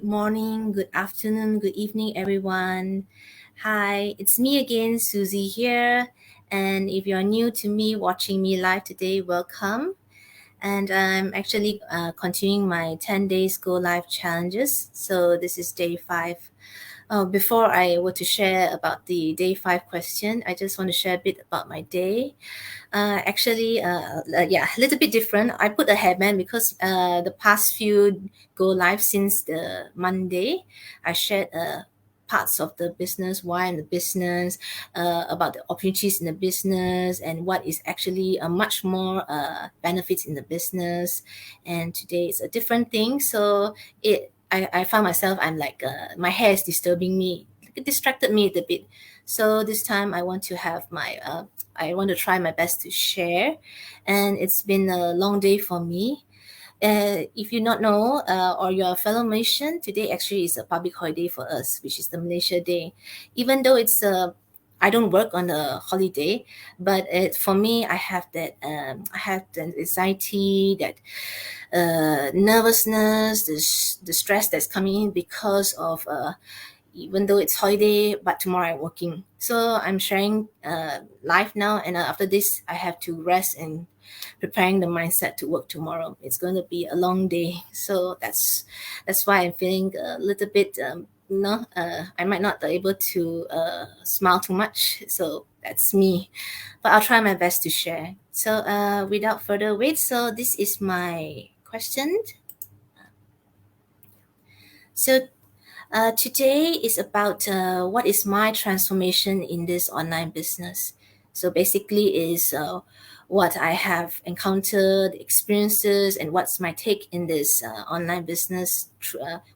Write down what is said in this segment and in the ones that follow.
morning, good afternoon, good evening, everyone. Hi, it's me again, Susie here. And if you're new to me, watching me live today, welcome. And I'm actually continuing my 10 days Go Live challenges. So this is day 5. Before I were to share about the day 5 question, I just want to share a bit about my day. A little bit different. I put a hairband because the past few go live since the Monday, I shared parts of the business, why I'm in the business, about the opportunities in the business, and what is actually much more benefits in the business. And today it's a different thing. So I found myself, I'm like, my hair is disturbing me. It distracted me a bit. So this time I want to have I want to try my best to share. And it's been a long day for me. If you not know or you're a fellow Malaysian, today actually is a public holiday for us, which is the Malaysia Day. Even though I don't work on a holiday, but for me, I have the anxiety, that nervousness, the stress that's coming in because of even though it's holiday, but tomorrow I'm working. So I'm sharing live now, and after this, I have to rest and preparing the mindset to work tomorrow. It's going to be a long day, so that's why I'm feeling a little bit. I might not be able to smile too much. So that's me, but I'll try my best to share. So without further wait, so this is my question. So today is about what is my transformation in this online business. So basically, is what I have encountered, experiences, and what's my take in this online business.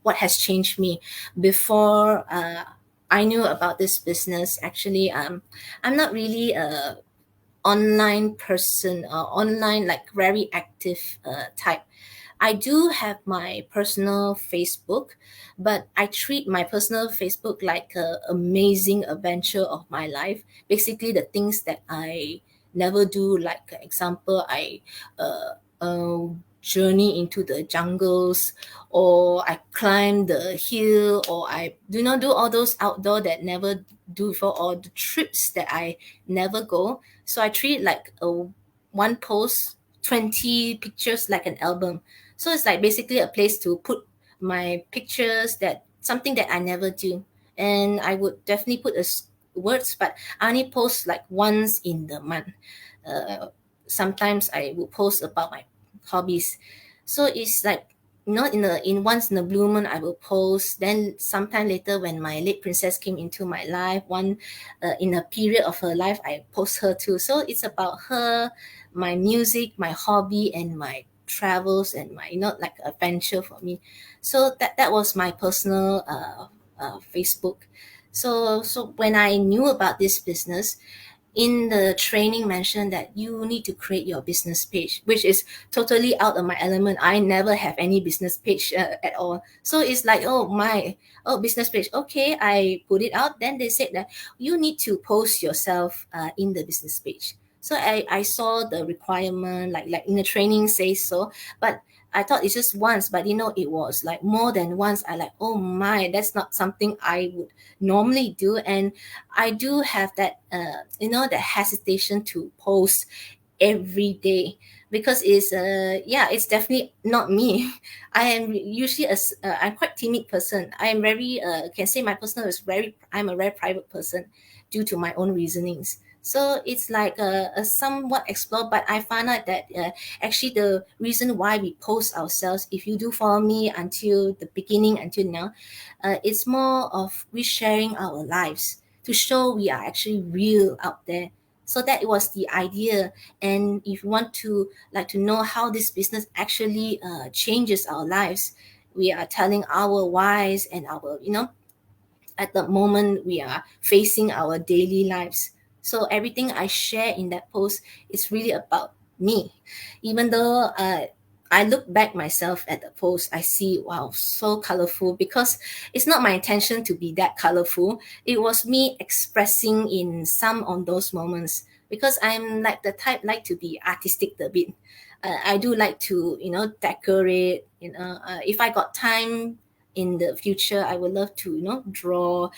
What has changed me before I knew about this business. Actually, I'm not really a online person, online like very active type. I do have my personal Facebook, but I treat my personal Facebook like a amazing adventure of my life. Basically, the things that I never do, like example, I journey into the jungles, or I climb the hill, or I do not do all those outdoor that never do before, or the trips that I never go. So I treat it like a one post 20 pictures like an album. So it's like basically a place to put my pictures, that something that I never do. And I would definitely put words, but I only post like once in the month. Uh, Sometimes I will post about my hobbies. So it's like not in once in a blue moon I will post. Then sometime later when my late princess came into my life, one in a period of her life, I post her too. So it's about her, my music, my hobby, and my travels, and my like adventure for me. So that was my personal Facebook. So when I knew about this business, in the training mentioned that you need to create your business page, which is totally out of my element. I never have any business page at all. So it's like, oh, business page. Okay, I put it out. Then they said that you need to post yourself in the business page. So I saw the requirement, like in the training says so, but I thought it's just once, but it was like more than once. I like, oh my, that's not something I would normally do. And I do have that, that hesitation to post every day, because it's definitely not me. I am usually I'm quite timid person. I am very can say my personal is very. I'm a very private person, due to my own reasonings. So it's like a somewhat explore, but I find out that actually the reason why we post ourselves, if you do follow me until the beginning until now, it's more of we sharing our lives to show we are actually real out there. So that was the idea. And if you want to like to know how this business actually changes our lives, we are telling our whys and our at the moment we are facing our daily lives. So everything I share in that post is really about me. Even though I look back myself at the post, I see, wow, so colorful, because it's not my intention to be that colorful. It was me expressing in some of those moments, because I'm like the type like to be artistic a bit. I do like to decorate. If I got time in the future, I would love to, draw,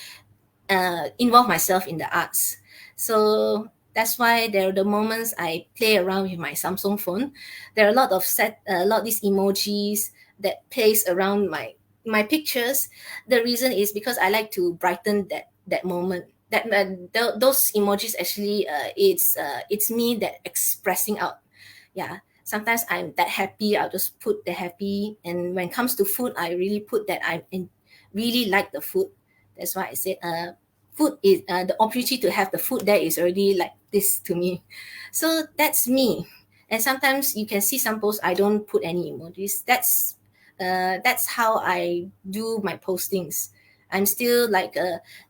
involve myself in the arts. So that's why there are the moments I play around with my Samsung phone. There are a lot of a lot of these emojis that plays around my pictures. The reason is because I like to brighten that moment. Those emojis actually, it's me that expressing out. Yeah. Sometimes I'm that happy, I'll just put the happy. And when it comes to food, I really put that really like the food. That's why I said, food is, the opportunity to have the food there is already like this to me. So that's me. And sometimes you can see some posts I don't put any emojis. That's how I do my postings. I'm still like,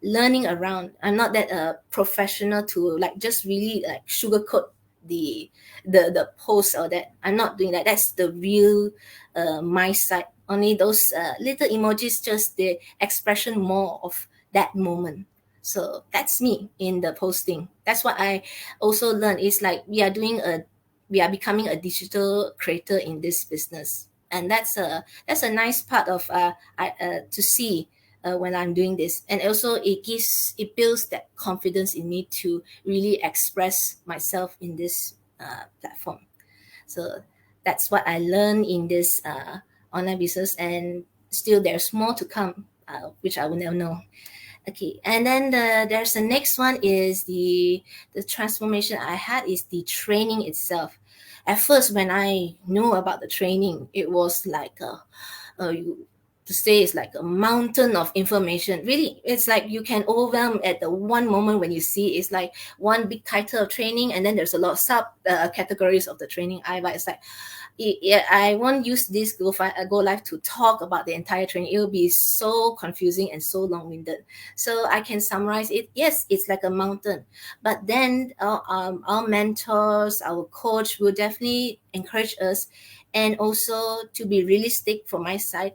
learning around. I'm not that professional to like just really like sugarcoat the the post or that. I'm not doing that. That's the real, my side. Only those little emojis, just the expression more of that moment. So that's me in the posting. That's what I also learned. It's like we are becoming a digital creator in this business, and that's a nice part of, to see, when I'm doing this. And also it builds that confidence in me to really express myself in this platform. So that's what I learned in this online business, and still there's more to come, which I will never know. Okay, and then there's the next one is the transformation I had is the training itself. At first, when I knew about the training, it was like you to say it's like a mountain of information. Really, it's like you can overwhelm at the one moment when you see it's like one big title of training, and then there's a lot of sub categories of the training. It's like, yeah, I won't use this Go Live to talk about the entire training. It will be so confusing and so long-winded. So I can summarize it. Yes, it's like a mountain, but then our mentors, our coach will definitely encourage us, and also to be realistic from my side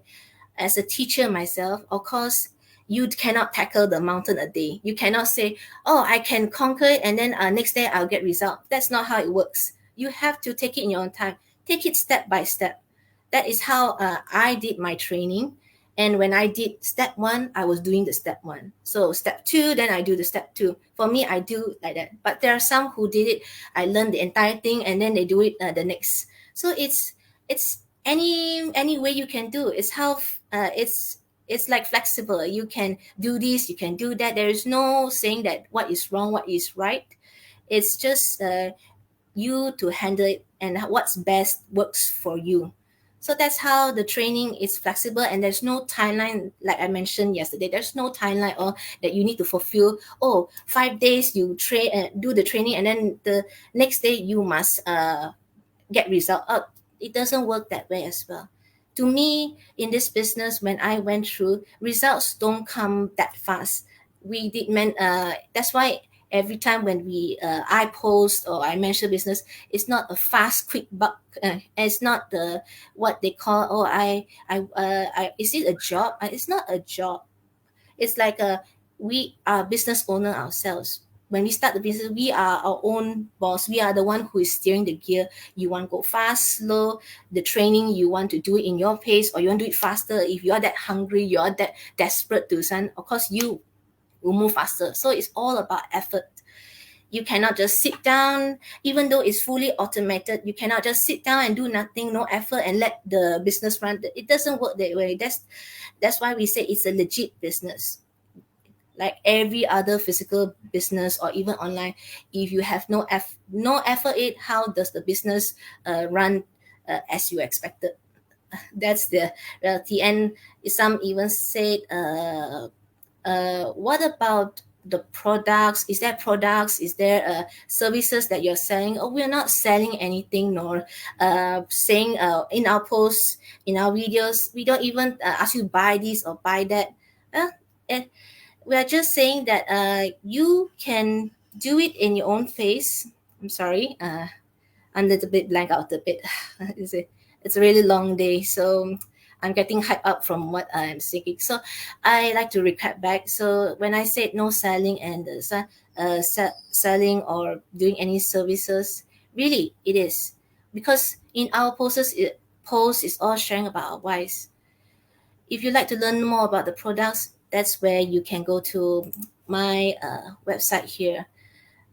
as a teacher myself. Of course, you cannot tackle the mountain a day. You cannot say, "Oh, I can conquer it, and then next day I'll get result." That's not how it works. You have to take it in your own time. Take it step by step. That is how I did my training. And when I did step one, I was doing the step one. So step two, then I do the step two. For me, I do like that. But there are some who did it. I learned the entire thing, and then they do it the next. So it's any way you can do. It's how it's like flexible. You can do this, you can do that. There is no saying that what is wrong, what is right. It's just you to handle it, and what's best works for you. So that's how the training is flexible, and there's no timeline. Like I mentioned yesterday, there's no timeline or that you need to fulfill. Oh, 5 days you train, do the training, and then the next day you must get result. It doesn't work that way as well. To me, in this business, when I went through, results don't come that fast. That's why every time when I post or I mention business, it's not a fast, quick buck. It's not the what they call. Oh, is it a job? It's not a job. It's like we are business owner ourselves. When we start the business, we are our own boss. We are the one who is steering the gear. You want to go fast, slow, the training, you want to do it in your pace, or you want to do it faster. If you are that hungry, you are that desperate to send, of course you will move faster. So it's all about effort. You cannot just sit down, even though it's fully automated. You cannot just sit down and do nothing, no effort, and let the business run. It doesn't work that way. That's why we say it's a legit business, like every other physical business or even online. If you have no effort it, how does the business run as you expected? That's the reality. And some even said, what about the products? Is there products? Is there services that you're selling? Oh, we're not selling anything, nor saying in our posts, in our videos, we don't even ask you buy this or buy that. And we are just saying that you can do it in your own pace. I'm sorry, I'm a little bit blank out a bit. It's a really long day, so I'm getting hyped up from what I'm thinking. So I like to recap back. So when I said no selling and selling or doing any services, really it is, because in our posts is all sharing about our whys. if you'd like to learn more about the products, that's where you can go to my website here.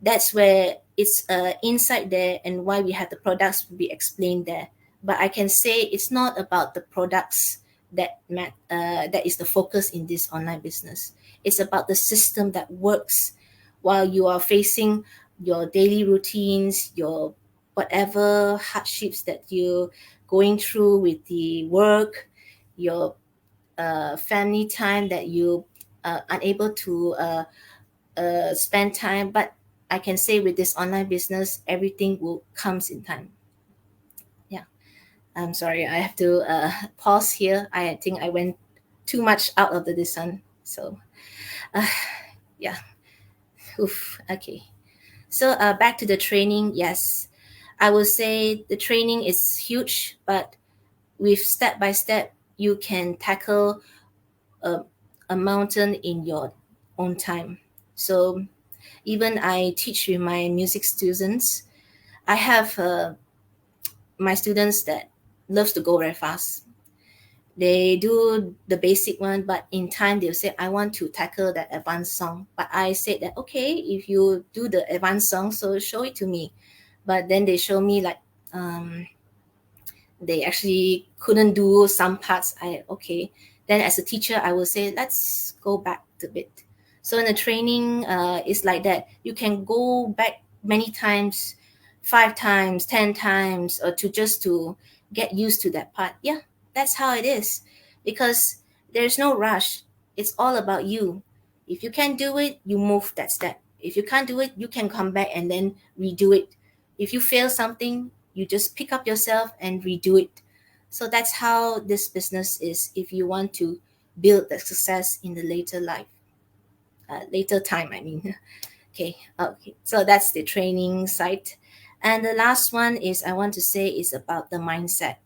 That's where it's inside there, and why we have the products will be explained there. But I can say it's not about the products that is the focus in this online business. It's about the system that works while you are facing your daily routines, your whatever hardships that you're going through with the work, your family time that you unable to spend time. But I can say with this online business, everything will comes in time. Yeah, I'm sorry, I have to pause here. I think I went too much out of the this one. So yeah, oof. Okay. So back to the training. Yes, I will say the training is huge, but with step by step, you can tackle a, a mountain in your own time. So even I teach with my music students. I have my students that loves to go very fast. They do the basic one, but in time they'll say, I want to tackle that advanced song. But I said that, okay, if you do the advanced song, so show it to me. But then they show me like they actually couldn't do some parts. Okay. Then as a teacher, I will say, let's go back a bit. So in the training, it's like that. You can go back many times, 5 times, 10 times, or to just to get used to that part. Yeah, that's how it is, because there's no rush. It's all about you. If you can do it, you move that step. If you can't do it, you can come back and then redo it. If you fail something, you just pick up yourself and redo it. So that's how this business is if you want to build the success in the later life, later time, I mean. Okay, so that's the training side. And the last one is I want to say is about the mindset.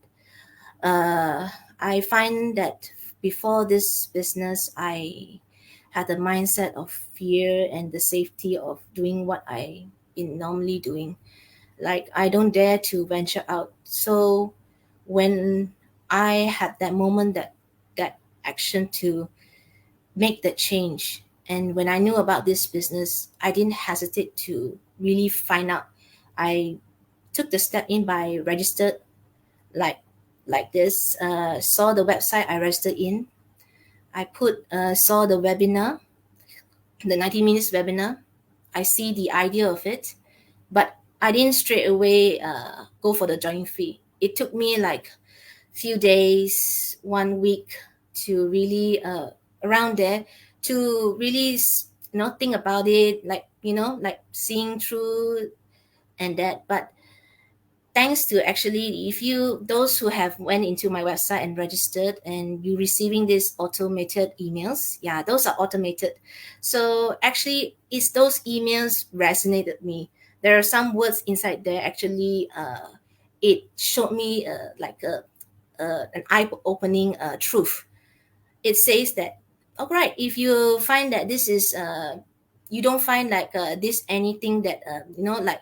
I find that before this business, I had a mindset of fear and the safety of doing what I been normally doing. Like I don't dare to venture out. So when I had that moment, that action to make that change, and when I knew about this business, I didn't hesitate to really find out. I took the step in by registered, like this. Saw the website, I registered in. I put saw the webinar, the 90 minutes webinar. I see the idea of it, but I didn't straight away go for the joining fee. It took me like few days, 1 week to really around there to really think about it, like like seeing through and that. But thanks to actually, if you those who have went into my website and registered and you receiving these automated emails, yeah, those are automated. So actually it's those emails resonated me. There are some words inside there actually it showed me like an eye-opening truth. It says that, all right, if you find that this is you don't find like this anything that like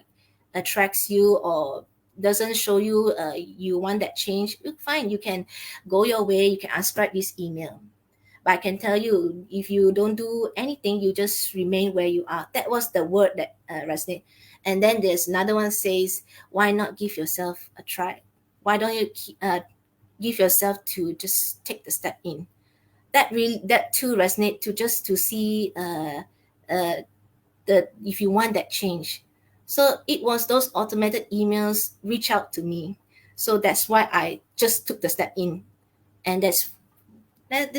attracts you or doesn't show you you want that change, fine, you can go your way, you can unsubscribe this email. But I can tell you, if you don't do anything, you just remain where you are. That was the word that resonated. And then there's another one says, why not give yourself a try? Why don't you give yourself to just take the step in? That too resonate, to just to see uh, the if you want that change. So it was those automated emails reach out to me. So that's why I just took the step in, and this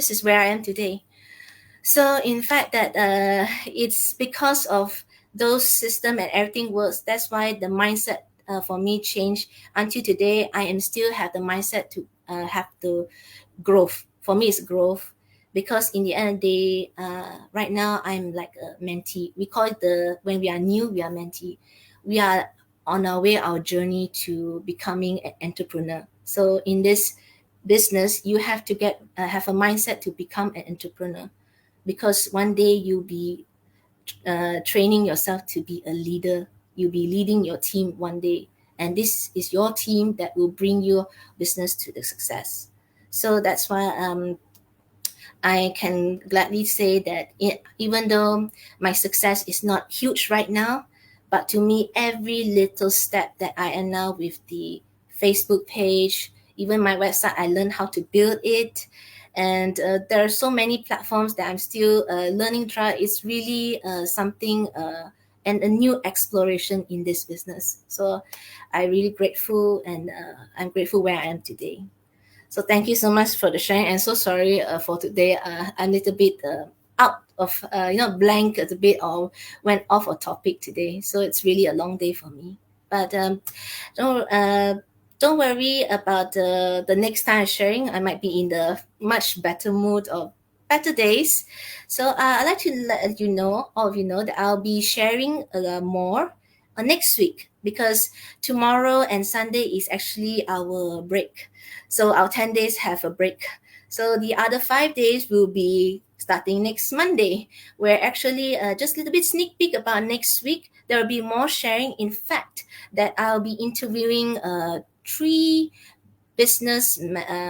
is where I am today. So in fact that it's because of those system and everything works. That's why the mindset for me changed. Until today, I am still have the mindset to have the growth. For me, it's growth, because in the end of the day, right now I'm like a mentee. We call it the when we are new, we are mentee. We are on our way, our journey to becoming an entrepreneur. So in this business, you have to get have a mindset to become an entrepreneur, because one day you'll be training yourself to be a leader. You'll be leading your team one day, and this is your team that will bring your business to the success. So that's why I can gladly say that even though my success is not huge right now, but to me, every little step that I am now with the Facebook page, even my website, I learned how to build it. And there are so many platforms that I'm still learning. Try. It's really something and a new exploration in this business. So I'm really grateful, and I'm grateful where I am today. So thank you so much for the sharing, and so sorry for today. I'm a little bit out of blank a bit, or went off a topic today. So it's really a long day for me. But don't uh, don't worry about the next time sharing. I might be in the much better mood or better days. So I'd like to let you know, all of you know, that I'll be sharing more next week, because tomorrow and Sunday is actually our break. So our 10 days have a break. So the other 5 days will be starting next Monday, where actually just a little bit sneak peek about next week. There will be more sharing. In fact, that I'll be interviewing three business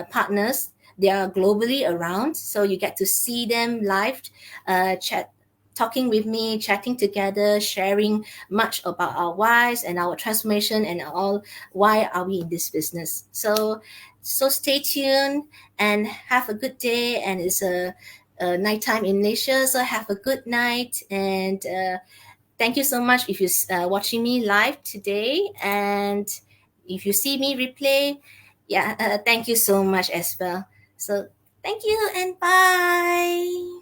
partners. They are globally around, so you get to see them live, chat, talking with me, chatting together, sharing much about our whys and our transformation and all. Why are we in this business? So stay tuned and have a good day. And it's a nighttime in Malaysia, so have a good night. And thank you so much if you're watching me live today. And if you see me replay, yeah, thank you so much as well. So thank you and bye.